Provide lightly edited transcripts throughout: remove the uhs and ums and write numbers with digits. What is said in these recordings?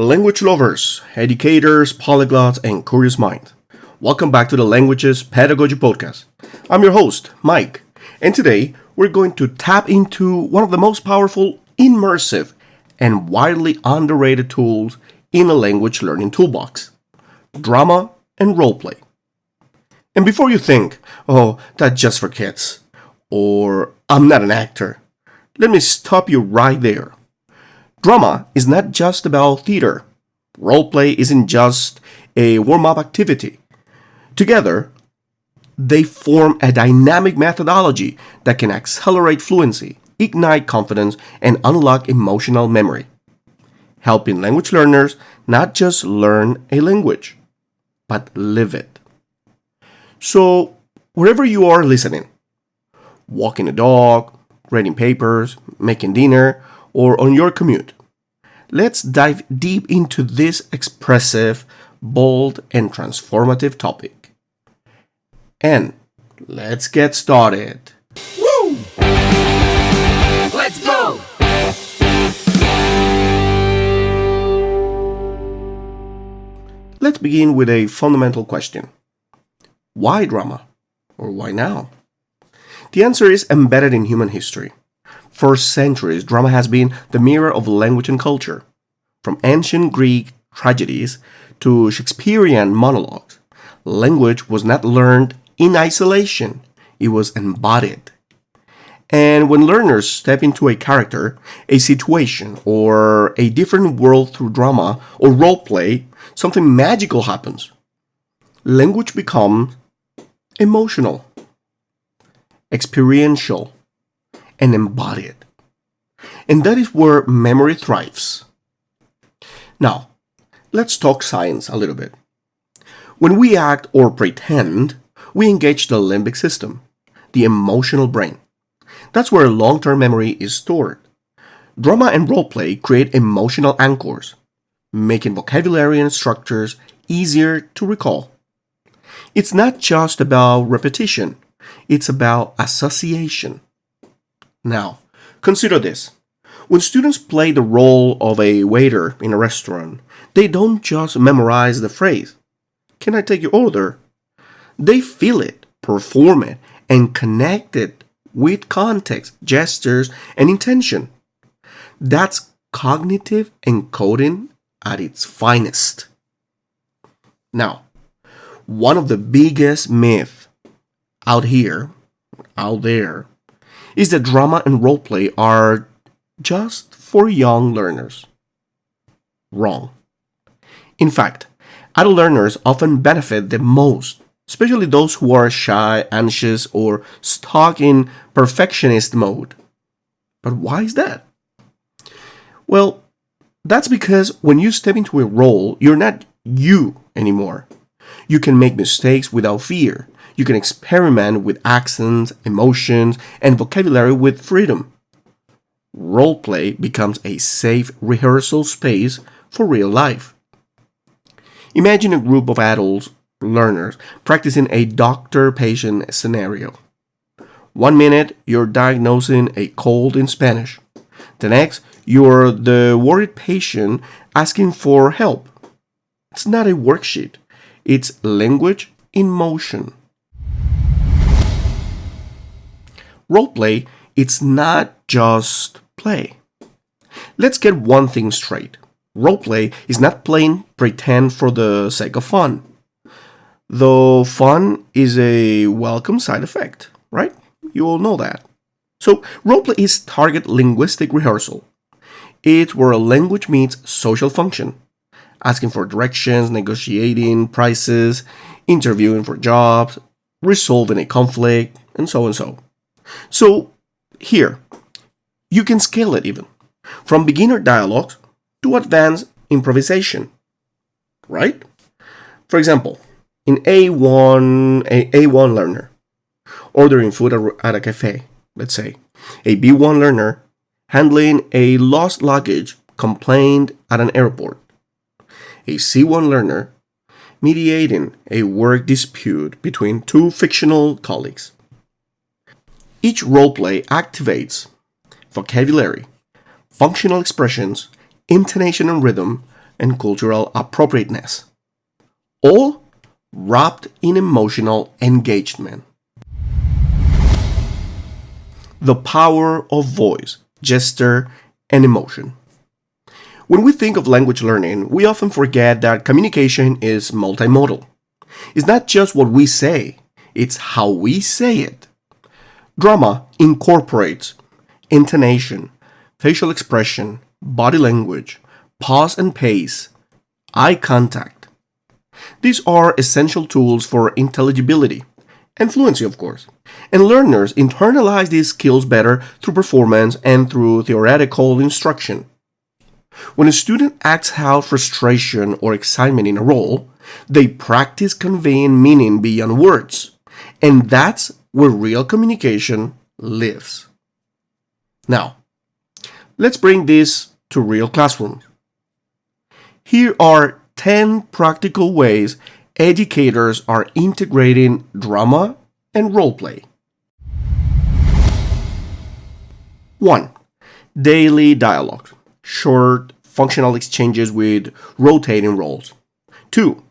Language lovers, educators, polyglots, and curious minds. Welcome back to the Languages Pedagogy Podcast. I'm your host, Mike, and today we're going to tap into one of the most powerful, immersive, and widely underrated tools in a language learning toolbox: drama and roleplay. And before you think, oh, that's just for kids, or I'm not an actor, let me stop you right there. Drama is not just about theater. Roleplay isn't just a warm-up activity. Together, they form a dynamic methodology that can accelerate fluency, ignite confidence, and unlock emotional memory, helping language learners not just learn a language, but live it. So, wherever you are listening, walking a dog, grading papers, making dinner, or on your commute, let's dive deep into this expressive, bold, and transformative topic. And let's get started. Woo! Let's go! Let's begin with a fundamental question. Why drama? Or why now? The answer is embedded in human history. For centuries, drama has been the mirror of language and culture. From ancient Greek tragedies to Shakespearean monologues, language was not learned in isolation, it was embodied. And when learners step into a character, a situation, or a different world through drama or role play, something magical happens. Language becomes emotional, experiential, and embodied. And that is where memory thrives. Now, let's talk science a little bit. When we act or pretend, we engage the limbic system, the emotional brain. That's where long-term memory is stored. Drama and roleplay create emotional anchors, making vocabulary and structures easier to recall. It's not just about repetition, it's about association. Now, consider this. When students play the role of a waiter in a restaurant, they don't just memorize the phrase, "Can I take your order?" They feel it, perform it, and connect it with context, gestures, and intention. That's cognitive encoding at its finest. Now, one of the biggest myths out there, is that drama and roleplay are just for young learners. Wrong. In fact, adult learners often benefit the most, especially those who are shy, anxious, or stuck in perfectionist mode. But why is that? Well, that's because when you step into a role, you're not you anymore. You can make mistakes without fear. You can experiment with accents, emotions, and vocabulary with freedom. Roleplay becomes a safe rehearsal space for real life. Imagine a group of adult learners practicing a doctor-patient scenario. 1 minute, you're diagnosing a cold in Spanish. The next, you're the worried patient asking for help. It's not a worksheet. It's language in motion. Roleplay, it's not just play. Let's get one thing straight. Roleplay is not playing pretend for the sake of fun. Though fun is a welcome side effect, right? You all know that. So, roleplay is target linguistic rehearsal. It's where language meets social function. Asking for directions, negotiating prices, interviewing for jobs, resolving a conflict, and so and so. So, here, you can scale it even. From beginner dialogue to advanced improvisation. Right? For example, in A1 learner, ordering food at a cafe, let's say. A B1 learner, handling a lost luggage complaint at an airport. A C1 learner, mediating a work dispute between two fictional colleagues. Each roleplay activates vocabulary, functional expressions, intonation and rhythm, and cultural appropriateness, all wrapped in emotional engagement. The power of voice, gesture, and emotion. When we think of language learning, we often forget that communication is multimodal. It's not just what we say, it's how we say it. Drama incorporates intonation, facial expression, body language, pause and pace, eye contact. These are essential tools for intelligibility and fluency, of course. And learners internalize these skills better through performance and through theoretical instruction. When a student acts out frustration or excitement in a role, they practice conveying meaning beyond words. And that's where real communication lives. Now, let's bring this to real classrooms. Here are 10 practical ways educators are integrating drama and role play. 1. Daily dialogue. Short, functional exchanges with rotating roles. 2.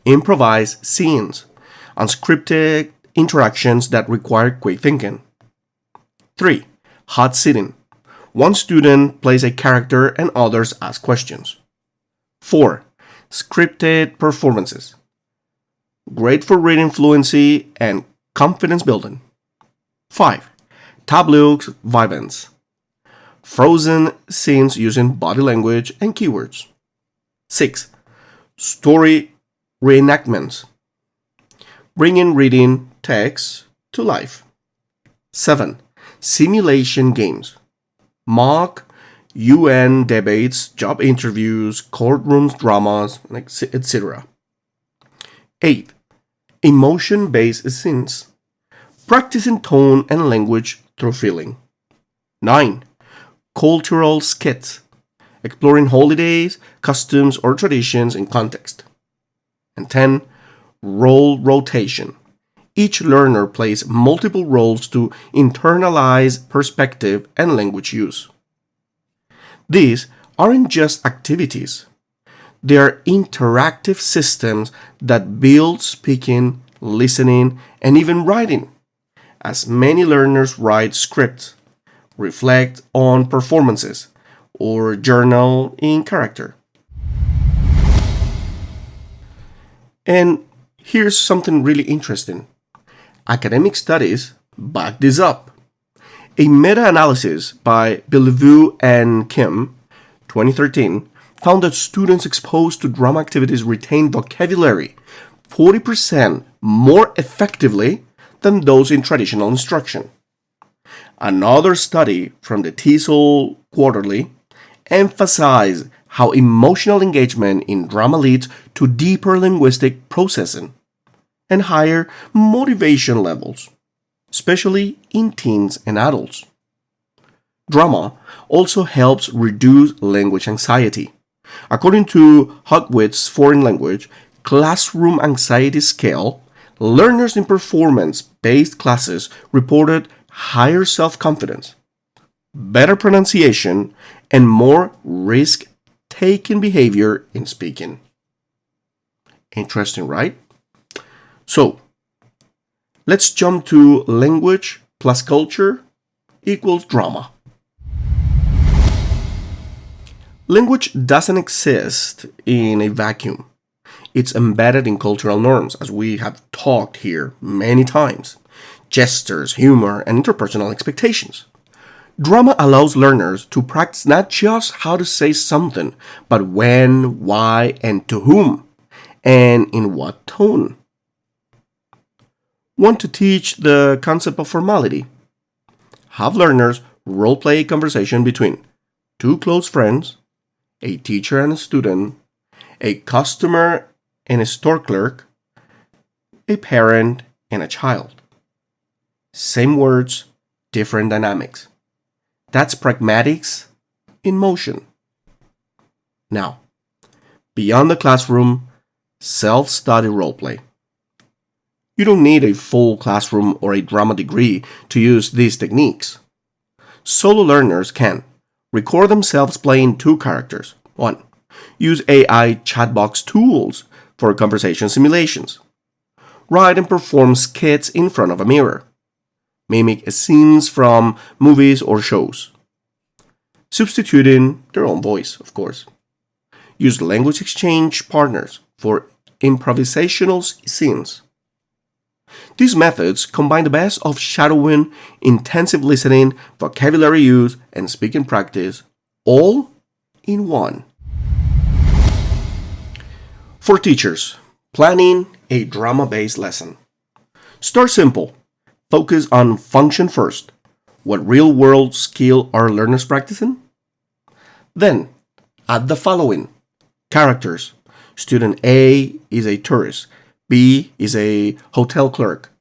Improvised scenes. Unscripted interactions that require quick thinking. 3. Hot sitting. One student plays a character and others ask questions. 4. Scripted performances. Great for reading fluency and confidence building. 5. Tableau vivants. Frozen scenes using body language and keywords. 6. Story reenactments. Bringing reading text to life. 7. Simulation games. Mock UN debates, job interviews, courtrooms dramas, etc. 8. Emotion-based scenes. Practicing tone and language through feeling. 9. Cultural skits. Exploring holidays, customs, or traditions in context. And 10. Role rotation. Each learner plays multiple roles to internalize perspective and language use. These aren't just activities. They are interactive systems that build speaking, listening, and even writing. As many learners write scripts, reflect on performances, or journal in character. And here's something really interesting. Academic studies back this up. A meta-analysis by Bellevue and Kim, 2013, found that students exposed to drama activities retain vocabulary 40% more effectively than those in traditional instruction. Another study from the TESOL Quarterly emphasized how emotional engagement in drama leads to deeper linguistic processing and higher motivation levels, especially in teens and adults. Drama also helps reduce language anxiety. According to Hogwitz's foreign language classroom anxiety scale, learners in performance-based classes reported higher self-confidence, better pronunciation, and more risk-taking behavior in speaking. Interesting, right? So, let's jump to language plus culture equals drama. Language doesn't exist in a vacuum. It's embedded in cultural norms, as we have talked here many times. Gestures, humor, and interpersonal expectations. Drama allows learners to practice not just how to say something, but when, why, and to whom, and in what tone. Want to teach the concept of formality? Have learners role-play a conversation between two close friends, a teacher and a student, a customer and a store clerk, a parent and a child. Same words, different dynamics. That's pragmatics in motion. Now, beyond the classroom, self-study role-play. You don't need a full classroom or a drama degree to use these techniques. Solo learners can record themselves playing two characters. 1. Use AI chatbox tools for conversation simulations. Write and perform skits in front of a mirror. Mimic scenes from movies or shows. Substituting their own voice, of course. Use language exchange partners for improvisational scenes. These methods combine the best of shadowing, intensive listening, vocabulary use, and speaking practice, all in one. For teachers, planning a drama-based lesson. Start simple. Focus on function first. What real-world skill are learners practicing? Then, add the following. Characters. Student A is a tourist. B is a hotel clerk.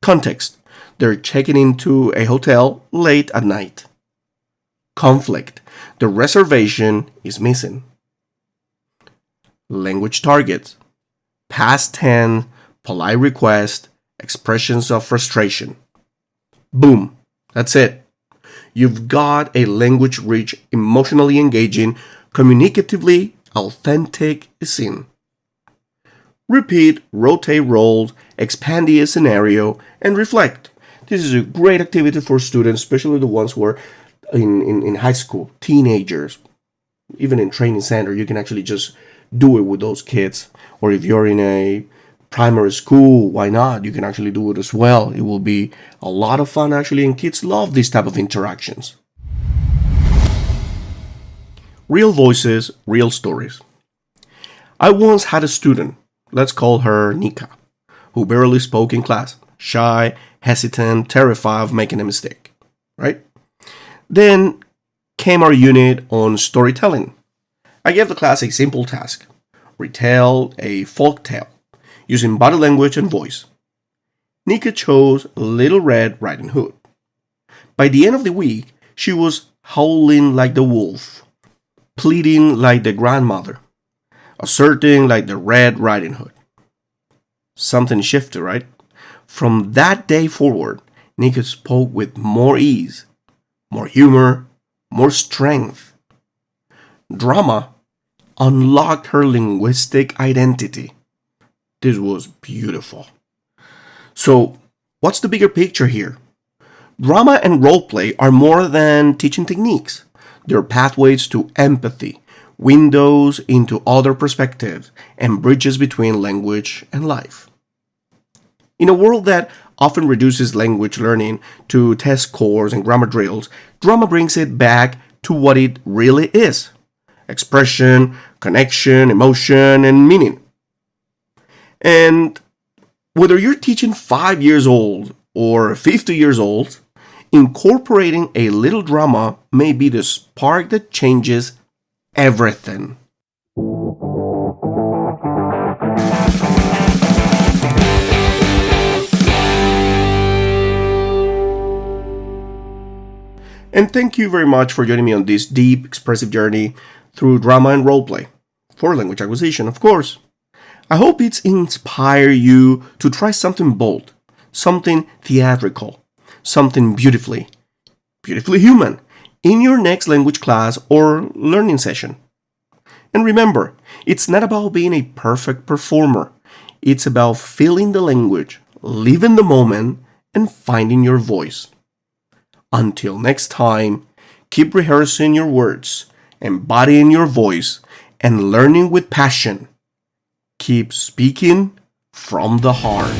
Context. They're checking into a hotel late at night. Conflict. The reservation is missing. Language targets. Past tense, polite request, expressions of frustration. Boom. That's it. You've got a language rich, emotionally engaging, communicatively authentic scene. Repeat, rotate roles, expand the scenario, and reflect. This is a great activity for students, especially the ones who are in high school, teenagers, even in training center. You can actually just do it with those kids. Or if you're in a primary school, why not? You can actually do it as well. It will be a lot of fun actually, and kids love this type of interactions. Real voices, real stories. I once had a student, let's call her Nika, who barely spoke in class, shy, hesitant, terrified of making a mistake, right? Then came our unit on storytelling. I gave the class a simple task: retell a folk tale using body language and voice. Nika chose Little Red Riding Hood. By the end of the week, she was howling like the wolf, pleading like the grandmother, asserting like the Red Riding Hood. Something shifted, right? From that day forward, Nika spoke with more ease, more humor, more strength. Drama unlocked her linguistic identity. This was beautiful. So, what's the bigger picture here? Drama and roleplay are more than teaching techniques. They're pathways to empathy, windows into other perspectives, and bridges between language and life. In a world that often reduces language learning to test scores and grammar drills, drama brings it back to what it really is: expression, connection, emotion, and meaning. And whether you're teaching 5 years old or 50 years old, incorporating a little drama may be the spark that changes everything. And thank you very much for joining me on this deep, expressive journey through drama and roleplay, for language acquisition, of course. I hope it's inspired you to try something bold, something theatrical, something beautifully human in your next language class or learning session. And remember, it's not about being a perfect performer. It's about feeling the language, living the moment, and finding your voice. Until next time, keep rehearsing your words, embodying your voice, and learning with passion. Keep speaking from the heart.